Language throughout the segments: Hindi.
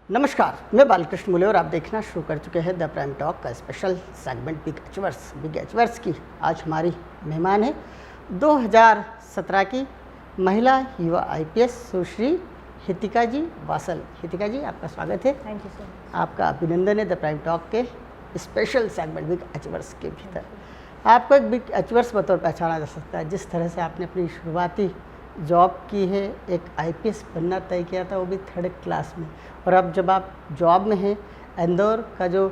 नमस्कार, मैं बालकृष्ण मुले और आप देखना शुरू कर चुके हैं द प्राइम टॉक का स्पेशल सेगमेंट बिग अचीवर्स की। आज हमारी मेहमान है 2017 की महिला युवा आईपीएस सुश्री हितिका जी वासल। हितिका जी, आपका स्वागत है। Thank you sir. आपका अभिनंदन है द प्राइम टॉक के स्पेशल सेगमेंट बिग अचीवर्स के भीतर। आपको एक बिग अचीवर्स बतौर पहचाना जा सकता है जिस तरह से आपने अपनी शुरुआती जॉब की है, एक आईपीएस बनना तय किया था, वो भी 3rd क्लास में। और अब जब आप जॉब में हैं, इंदौर का जो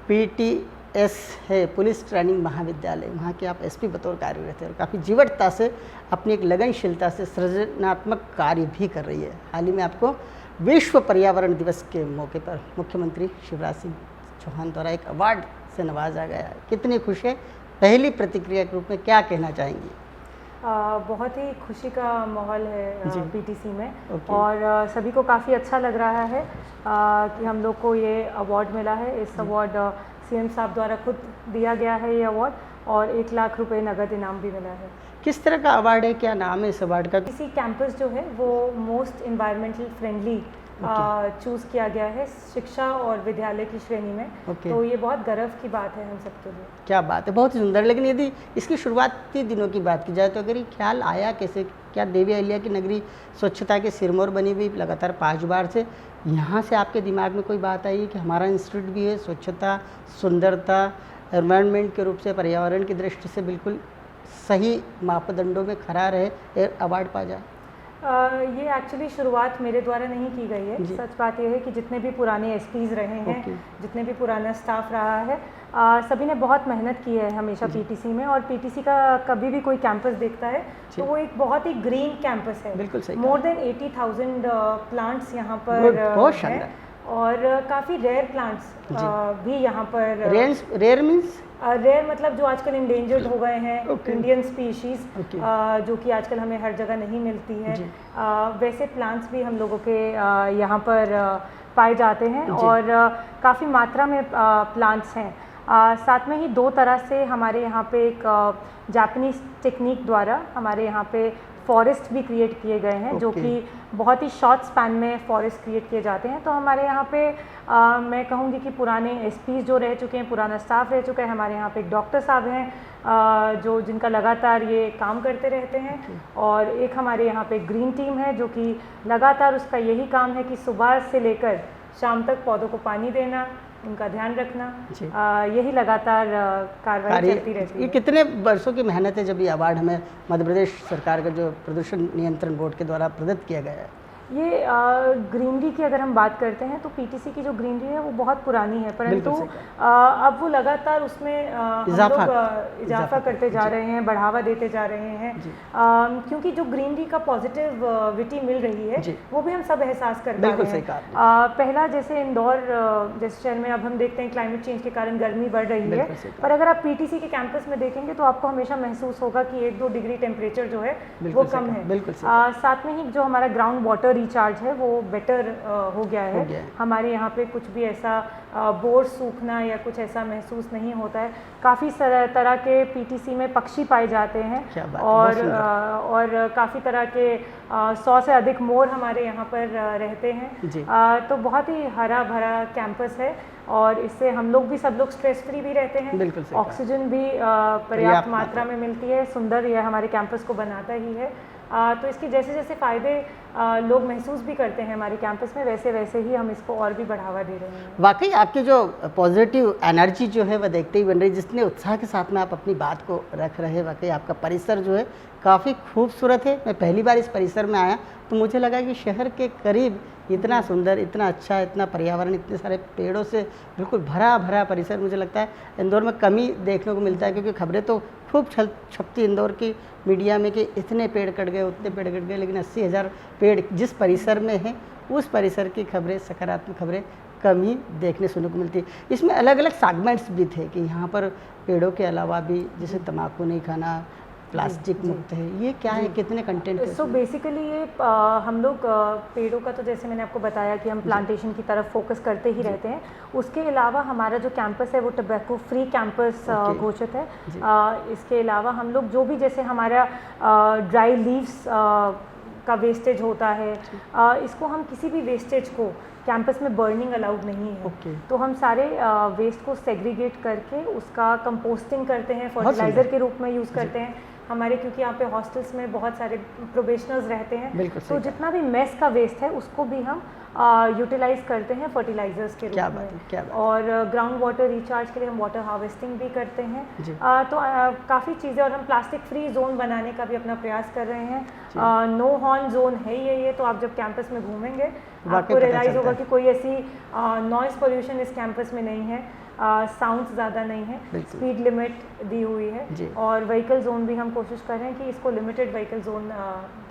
पीटीएस है, पुलिस ट्रेनिंग महाविद्यालय, वहाँ के आप एसपी बतौर कार्यरत हैं और काफ़ी जीवटता से अपनी एक लगनशीलता से सृजनात्मक कार्य भी कर रही है। हाल ही में आपको विश्व पर्यावरण दिवस के मौके पर मुख्यमंत्री शिवराज सिंह चौहान द्वारा एक अवार्ड से नवाजा गया है। कितनी खुश है, पहली प्रतिक्रिया के रूप में क्या कहना चाहेंगी? बहुत ही खुशी का माहौल है पीटीसी में। ओके। और सभी को काफ़ी अच्छा लग रहा है कि हम लोग को ये अवार्ड मिला है। इस अवार्ड सीएम साहब द्वारा खुद दिया गया है ये अवार्ड, और 1 लाख रुपए नगद इनाम भी मिला है। किस तरह का अवार्ड है, क्या नाम है इस अवार्ड का? इसी कैंपस जो है वो मोस्ट इन्वायरमेंटल फ्रेंडली चूज़ किया गया है शिक्षा और विद्यालय की श्रेणी में। तो ये बहुत गर्व की बात है हम सबके लिए। क्या बात है, बहुत ही सुंदर। लेकिन यदि इसकी शुरुआती दिनों की बात की जाए तो अगर ये ख्याल आया कैसे? क्या देवी अहिल्या की नगरी स्वच्छता के सिरमौर बनी हुई लगातार 5 बार से, यहाँ से आपके दिमाग में कोई बात आई कि हमारा इंस्टीट्यूट भी है स्वच्छता, सुंदरता, एनवायरनमेंट के रूप से, पर्यावरण की दृष्टि से बिल्कुल सही मापदंडों में खड़ा रहे, अवार्ड पा जाए? ये एक्चुअली शुरुआत मेरे द्वारा नहीं की गई है। सच बात यह है कि जितने भी पुराने एसपीज़ रहे हैं, जितने भी पुराना स्टाफ रहा है, सभी ने बहुत मेहनत की है हमेशा पीटीसी में। और पीटीसी का कभी भी कोई कैंपस देखता है तो वो एक बहुत ही ग्रीन कैंपस है। बिल्कुल सही। मोर देन 80,000 प्लांट्स यहाँ पर हैं, और काफ़ी रेयर प्लांट्स भी यहाँ पर। Rare means? रेयर मतलब जो आजकल इंडेंजर्ड हो गए हैं, इंडियन स्पीशीज़, जो कि आजकल हमें हर जगह नहीं मिलती है। वैसे प्लांट्स भी हम लोगों के यहाँ पर पाए जाते हैं, और काफ़ी मात्रा में प्लांट्स हैं। साथ में ही 2 तरह से हमारे यहाँ पे एक जापानीज़ टेक्निक द्वारा हमारे यहाँ पे फॉरेस्ट भी क्रिएट किए गए हैं, जो कि बहुत ही शॉर्ट स्पैन में फॉरेस्ट क्रिएट किए जाते हैं। तो हमारे यहाँ पे मैं कहूँगी कि पुराने एसपीज़ जो रह चुके हैं, पुराना स्टाफ रह चुका है। हमारे यहाँ पे एक डॉक्टर साहब हैं जो जिनका लगातार ये काम करते रहते हैं, और एक हमारे यहाँ पे ग्रीन टीम है जो कि लगातार उसका यही काम है कि सुबह से लेकर शाम तक पौधों को पानी देना, उनका ध्यान रखना, यही लगातार कार्रवाई चलती रहती है। ये कितने वर्षों की मेहनत है जब ये अवार्ड हमें मध्य प्रदेश सरकार का जो प्रदूषण नियंत्रण बोर्ड के द्वारा प्रदत्त किया गया है? ये ग्रीनरी की अगर हम बात करते हैं तो पीटीसी की जो ग्रीनरी है वो बहुत पुरानी है, परंतु अब वो लगातार उसमें हम लोग इजाफा करते जा रहे हैं, बढ़ावा देते जा रहे हैं, क्योंकि जो ग्रीनरी का पॉजिटिविटी मिल रही है वो भी हम सब एहसास कर पा रहे हैं। पहला जैसे इंदौर जैसे शहर में अब हम देखते हैं क्लाइमेट चेंज के कारण गर्मी बढ़ रही है, पर अगर आप पीटीसी के कैंपस में देखेंगे तो आपको हमेशा महसूस होगा कि 1-2 डिग्री टेम्परेचर जो है वो कम है। साथ में ही जो हमारा ग्राउंड वाटर रिचार्ज है वो बेटर हो गया है। हमारे यहाँ पे कुछ भी ऐसा बोर सूखना या कुछ ऐसा महसूस नहीं होता है। काफ़ी तरह के पीटीसी में पक्षी पाए जाते हैं, और काफ़ी तरह के 100 से अधिक मोर हमारे यहाँ पर रहते हैं। तो बहुत ही हरा भरा कैंपस है, और इससे हम लोग भी सब लोग स्ट्रेस फ्री भी रहते हैं। ऑक्सीजन भी पर्याप्त मात्रा में मिलती है। सुंदर यह हमारे कैंपस को बनाता ही है। तो इसके जैसे जैसे फ़ायदे लोग महसूस भी करते हैं हमारे कैंपस में, वैसे वैसे ही हम इसको और भी बढ़ावा दे रहे हैं। वाकई आपकी जो पॉजिटिव एनर्जी जो है वह देखते ही बन रही, जितने उत्साह के साथ में आप अपनी बात को रख रहे हैं। वाकई आपका परिसर जो है काफ़ी खूबसूरत है। मैं पहली बार इस परिसर में आया तो मुझे लगा कि शहर के करीब इतना सुंदर, इतना अच्छा, इतना पर्यावरण, इतने सारे पेड़ों से बिल्कुल भरा भरा परिसर मुझे लगता है इंदौर में कम ही देखने को मिलता है। क्योंकि खबरें तो खूब छपती इंदौर की मीडिया में कि इतने पेड़ कट गए, उतने पेड़ कट गए, लेकिन 80,000 पेड़ जिस परिसर में हैं उस परिसर की खबरें, सकारात्मक खबरें कम ही देखने सुनने को मिलती है। इसमें अलग अलग सेगमेंट्स भी थे कि यहाँ पर पेड़ों के अलावा भी जैसे तम्बाकू नहीं खाना, प्लास्टिक मुक्त है, ये क्या है, कितने कंटेंट है? सो बेसिकली ये हम लोग पेड़ों का तो जैसे मैंने आपको बताया कि हम प्लांटेशन की तरफ फोकस करते ही रहते हैं। उसके अलावा हमारा जो कैंपस है वो टोबैको फ्री कैंपस घोषित है। इसके अलावा हम लोग जो भी जैसे हमारा ड्राई लीव्स का वेस्टेज होता है, इसको हम किसी भी वेस्टेज को कैंपस में बर्निंग अलाउड नहीं है। तो हम सारे वेस्ट को सेग्रीगेट करके उसका कंपोस्टिंग करते हैं, फर्टिलाइज़र के रूप में यूज़ करते हैं हमारे, क्योंकि यहाँ पे हॉस्टल्स में बहुत सारे प्रोबेशनर्स रहते हैं, तो जितना भी मेस का वेस्ट है उसको भी हम यूटिलाइज करते हैं फर्टिलाइजर्स के रूप में। और ग्राउंड वाटर रिचार्ज के लिए हम वाटर हार्वेस्टिंग भी करते हैं। तो काफ़ी चीज़ें, और हम प्लास्टिक फ्री जोन बनाने का भी अपना प्रयास कर रहे हैं। नो हॉर्न जोन है ये, तो आप जब कैंपस में घूमेंगे आपको रियलाइज़ होगा कि कोई ऐसी नॉइज़ पोल्यूशन इस कैंपस में नहीं है, साउंड्स ज़्यादा नहीं है, स्पीड लिमिट दी हुई है, और व्हीकल जोन भी हम कोशिश कर रहे हैं कि इसको लिमिटेड व्हीकल जोन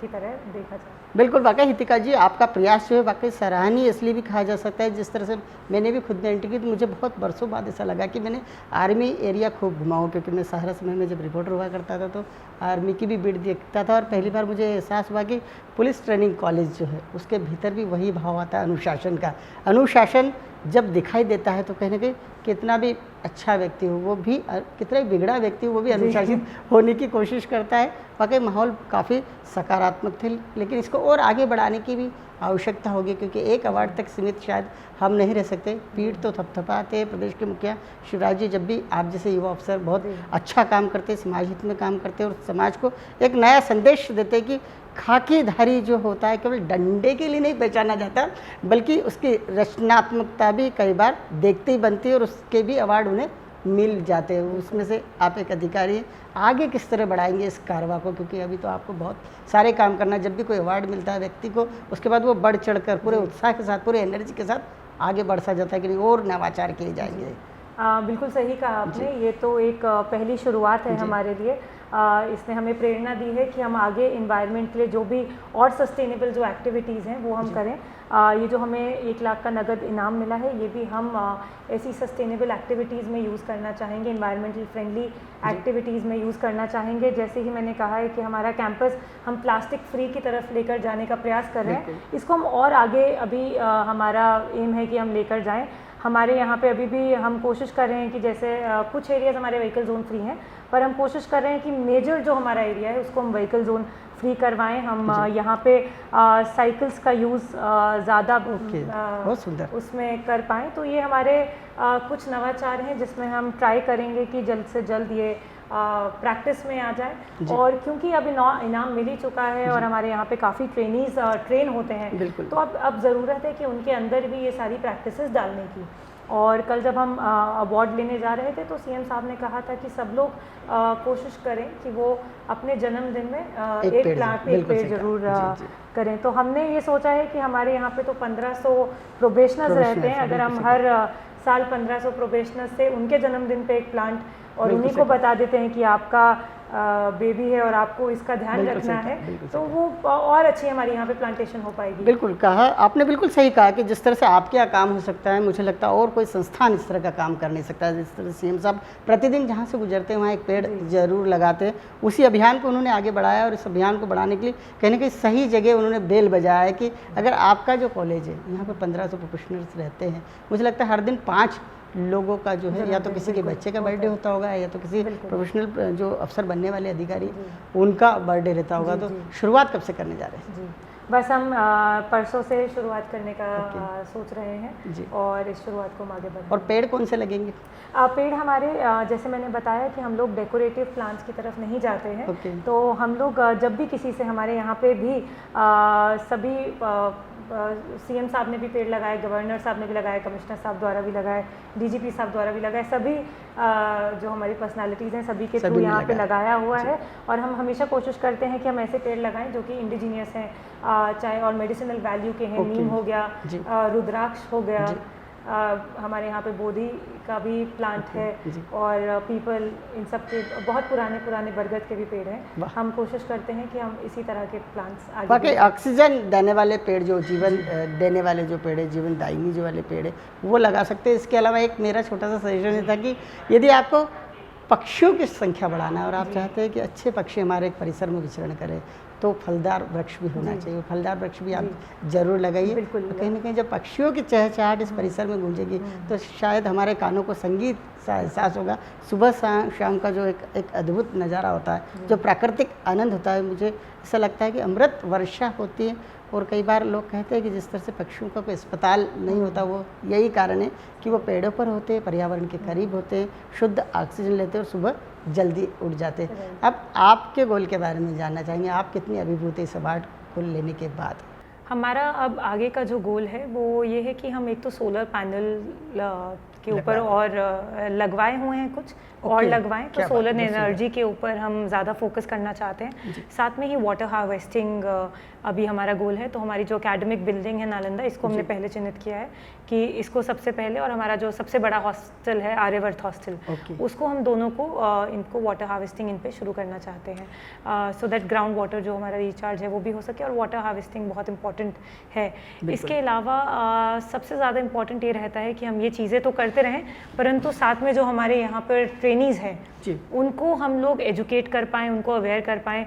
की तरह देखा जाए। बिल्कुल, वाकई हितिका जी आपका प्रयास जो है वाकई सराहनीय इसलिए भी कहा जा सकता है। जिस तरह से मैंने भी खुद ने एंट्री की तो मुझे बहुत बरसों बाद ऐसा लगा कि मैंने आर्मी एरिया खूब घुमा हूँ, क्योंकि मैं सहरस में जब रिपोर्टर हुआ करता था तो आर्मी की भी भीड़ देखता था, और पहली बार मुझे एहसास हुआ कि पुलिस ट्रेनिंग कॉलेज जो है उसके भीतर भी वही भाव आता है अनुशासन का। अनुशासन जब दिखाई देता है तो कहीं ना कहीं कितना भी अच्छा व्यक्ति हो वो भी, कितना भी बिगड़ा व्यक्ति हो वो भी अनुशासित होने की कोशिश करता है। वाकई माहौल काफ़ी सकारात्मक थे, लेकिन इसको और आगे बढ़ाने की भी आवश्यकता होगी, क्योंकि एक अवार्ड तक सीमित शायद हम नहीं रह सकते। पीठ तो थपथपाते हैं प्रदेश के मुखिया शिवराज जी, जब भी आप जैसे युवा अफसर बहुत अच्छा काम करते, समाज हित में काम करते और समाज को एक नया संदेश देते कि खाकीधारी जो होता है केवल डंडे के लिए नहीं पहचाना जाता, बल्कि उसकी रचनात्मकता भी कई बार देखते ही बनती है और उसके भी अवार्ड उन्हें मिल जाते हैं। उसमें से आप एक अधिकारी हैं, आगे किस तरह बढ़ाएंगे इस कारवा को, क्योंकि अभी तो आपको बहुत सारे काम करना है। जब भी कोई अवार्ड मिलता है व्यक्ति को, उसके बाद वो बढ़ चढ़कर पूरे उत्साह के साथ, पूरे एनर्जी के साथ आगे बढ़ सा जाता है कि नहीं और नवाचार किए जाएंगे। बिल्कुल सही कहा आपने, ये तो एक पहली शुरुआत है हमारे लिए। इसने हमें प्रेरणा दी है कि हम आगे इन्वायरमेंट के लिए जो भी और सस्टेनेबल जो एक्टिविटीज़ हैं वो हम करें। ये जो हमें 1 लाख का नगद इनाम मिला है ये भी हम ऐसी सस्टेनेबल एक्टिविटीज़ में यूज़ करना चाहेंगे, इन्वायरमेंटल फ्रेंडली एक्टिविटीज़ में यूज़ करना चाहेंगे। जैसे ही मैंने कहा है कि हमारा कैंपस हम प्लास्टिक फ्री की तरफ लेकर जाने का प्रयास कर रहे हैं, इसको हम और आगे अभी हमारा एम है कि हम लेकर जाएँ। हमारे यहाँ पे अभी भी हम कोशिश कर रहे हैं कि जैसे कुछ एरियाज़ हमारे व्हीकल जोन फ्री हैं, पर हम कोशिश कर रहे हैं कि मेजर जो हमारा एरिया है उसको हम व्हीकल जोन फ्री करवाएं। हम यहाँ पे साइकिल्स का यूज़ ज़्यादा उसमें कर पाएँ। तो ये हमारे कुछ नवाचार हैं जिसमें हम ट्राई करेंगे कि जल्द से जल्द ये प्रैक्टिस में आ जाए। और क्योंकि अभी इनाम मिल ही चुका है और हमारे यहाँ पे काफ़ी ट्रेनीज़ ट्रेन होते हैं, तो अब ज़रूरत है कि उनके अंदर भी ये सारी प्रैक्टिसेस डालने की। और कल जब हम अवार्ड लेने जा रहे थे तो सीएम साहब ने कहा था कि सब लोग कोशिश करें कि वो अपने जन्मदिन में एक पेड़ जरूर करें। तो हमने ये सोचा है कि हमारे यहाँ पे तो 1500 प्रोबेशनर्स रहते हैं, अगर हम हर साल 1500 प्रोबेशनर्स से उनके जन्मदिन पे एक प्लांट और उन्हीं को बता देते हैं कि आपका बेबी है और आपको इसका ध्यान रखना है, तो वो और अच्छी हमारी यहाँ पे प्लांटेशन हो पाएगी। बिल्कुल कहा आपने, बिल्कुल सही कहा कि जिस तरह से आपके यहाँ काम हो सकता है, मुझे लगता है और कोई संस्थान इस तरह का काम कर नहीं सकता। जिस तरह सीएम साहब प्रतिदिन जहाँ से गुजरते हैं वहाँ एक पेड़ जरूर लगाते हैं। उसी अभियान को उन्होंने आगे बढ़ाया और इस अभियान को बढ़ाने के लिए कहीं ना कहीं सही जगह उन्होंने बेल बजाया है कि अगर आपका जो कॉलेज है यहाँ पर 1500 प्रोफेशनल्स रहते हैं, मुझे लगता है हर दिन 5 लोगों का जो है या तो किसी के बच्चे का बर्थडे होता होगा या तो किसी प्रोफेशनल जो अफसर बनने वाले अधिकारी उनका बर्थडे रहता होगा। तो शुरुआत कब से करने जा रहे हैं? बस हम परसों से शुरुआत करने का सोच रहे हैं और इस शुरुआत को हम आगे बढ़ाएंगे। और पेड़ कौन से लगेंगे? पेड़ हमारे जैसे मैंने बताया कि हम लोग डेकोरेटिव प्लांट्स की तरफ नहीं जाते हैं, तो हम लोग जब भी किसी से, हमारे यहाँ पे भी सभी सीएम साहब ने भी पेड़ लगाए, गवर्नर साहब ने भी लगाए, कमिश्नर साहब द्वारा भी लगाए, डीजीपी साहब द्वारा भी लगाए, सभी जो हमारी पर्सनालिटीज़ हैं सभी के थ्रू यहाँ पे लगाया हुआ है। और हम हमेशा कोशिश करते हैं कि हम ऐसे पेड़ लगाएं जो कि इंडिजीनियस हैं, चाहे और मेडिसिनल वैल्यू के हैं। नीम हो गया, रुद्राक्ष हो गया, हमारे यहाँ पे बोधि का भी प्लांट है और पीपल, इन सब के बहुत पुराने बरगद के भी पेड़ हैं। हम कोशिश करते हैं कि हम इसी तरह के प्लांट्स आगे। बाकी ऑक्सीजन देने वाले पेड़, जो जीवन देने वाले जो पेड़ है, जीवन दायिनी जो वाले पेड़ है वो लगा सकते हैं। इसके अलावा एक मेरा छोटा सा सजेशन था कि यदि आपको पक्षियों की संख्या बढ़ाना है और आप चाहते हैं कि अच्छे पक्षी हमारे एक परिसर में विचरण करें, तो फलदार वृक्ष भी होना चाहिए। फलदार वृक्ष भी आप जरूर लगाइए। कहीं ना कहीं जब पक्षियों की चहचहाट इस परिसर में गूंजेगी तो शायद हमारे कानों को संगीत सा एहसास होगा। सुबह शाम का जो एक अद्भुत नज़ारा होता है, जो प्राकृतिक आनंद होता है, मुझे ऐसा लगता है कि अमृत वर्षा होती है। और कई बार लोग कहते हैं कि जिस तरह से पक्षियों का कोई अस्पताल नहीं होता, वो यही कारण है कि वो पेड़ों पर होते हैं, पर्यावरण के करीब होते हैं, शुद्ध ऑक्सीजन लेते हैं और सुबह जल्दी उठ जाते हैं। अब आपके गोल के बारे में जानना चाहेंगे, आप कितनी अभिभूत इस अवार्ड को लेने के बाद? हमारा अब आगे का जो गोल है वो ये है कि हम एक तो सोलर पैनल के ऊपर और लगवाए हुए हैं कुछ और लगवाएं, तो सोलर एनर्जी के ऊपर हम ज़्यादा फोकस करना चाहते हैं। साथ में ही वाटर हार्वेस्टिंग अभी हमारा गोल है। तो हमारी जो एकेडमिक बिल्डिंग है नालंदा, इसको हमने पहले चिन्हित किया है कि इसको सबसे पहले, और हमारा जो सबसे बड़ा हॉस्टल है आर्यवर्त हॉस्टल, उसको हम दोनों को इनको वाटर हार्वेस्टिंग इन पे शुरू करना चाहते हैं, सो दैट ग्राउंड वाटर जो हमारा रिचार्ज है वो भी हो सके, और वाटर हार्वेस्टिंग बहुत इंपॉर्टेंट है। इसके अलावा सबसे ज़्यादा इंपॉर्टेंट ये रहता है कि हम ये चीज़ें तो करते रहें, परंतु साथ में जो हमारे यहाँ पर ट्रेनीज़ हैं उनको हम लोग एजुकेट कर पाएँ, उनको अवेयर कर पाएँ,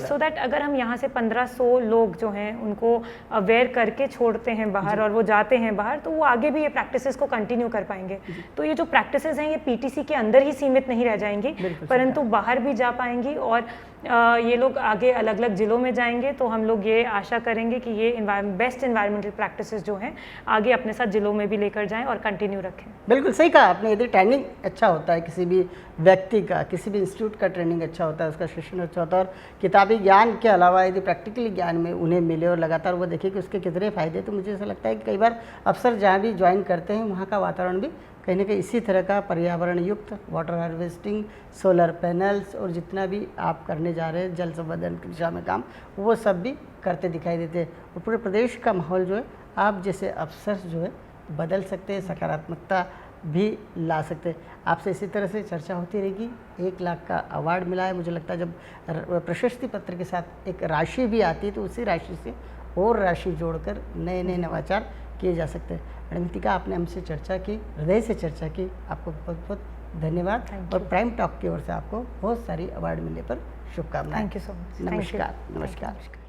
सो दैट अगर हम यहाँ से 1500 लोग जो हैं उनको अवेयर करके छोड़ते हैं बाहर और वो जाते हैं बाहर, तो वो आगे भी ये प्रैक्टिसेस को कंटिन्यू कर पाएंगे। तो ये जो प्रैक्टिसेस हैं ये पीटीसी के अंदर ही सीमित नहीं रह जाएंगी, परंतु बाहर भी जा पाएंगी, और ये लोग आगे अलग अलग ज़िलों में जाएंगे। तो हम लोग ये आशा करेंगे कि ये बेस्ट एनवायरमेंटल प्रैक्टिसेस जो हैं आगे अपने साथ ज़िलों में भी लेकर जाएं और कंटिन्यू रखें। बिल्कुल सही कहा आपने। यदि ट्रेनिंग अच्छा होता है किसी भी व्यक्ति का, किसी भी इंस्टीट्यूट का ट्रेनिंग अच्छा होता है, उसका सेशन अच्छा होता है, और किताबी ज्ञान के अलावा यदि प्रैक्टिकली ज्ञान में उन्हें मिले और लगातार वो देखें कि उसके कितने फ़ायदे, तो मुझे ऐसा लगता है कि कई बार अफसर जहाँ भी ज्वाइन करते हैं वहाँ का वातावरण भी कहीं ना कहीं इसी तरह का पर्यावरण युक्त, वाटर हार्वेस्टिंग, सोलर पैनल्स और जितना भी आप करने जा रहे हैं जल संवर्धन की दिशा में काम, वो सब भी करते दिखाई देते हैं। और पूरे प्रदेश का माहौल जो है आप जैसे अफसर जो है बदल सकते हैं, सकारात्मकता भी ला सकते हैं। आपसे इसी तरह से चर्चा होती रहेगी। 1 लाख का अवार्ड मिला है, मुझे लगता है जब प्रशस्ति पत्र के साथ एक राशि भी आती है तो उसी राशि से और राशि जोड़कर नए नए नवाचार किए जा सकते हैं। मैडम नितिका, आपने हमसे चर्चा की, हृदय से चर्चा की, आपको बहुत बहुत धन्यवाद। और प्राइम टॉक की ओर से आपको बहुत सारी अवार्ड मिलने पर शुभकामनाएं। Thank you so much. नमस्कार। नमस्कार।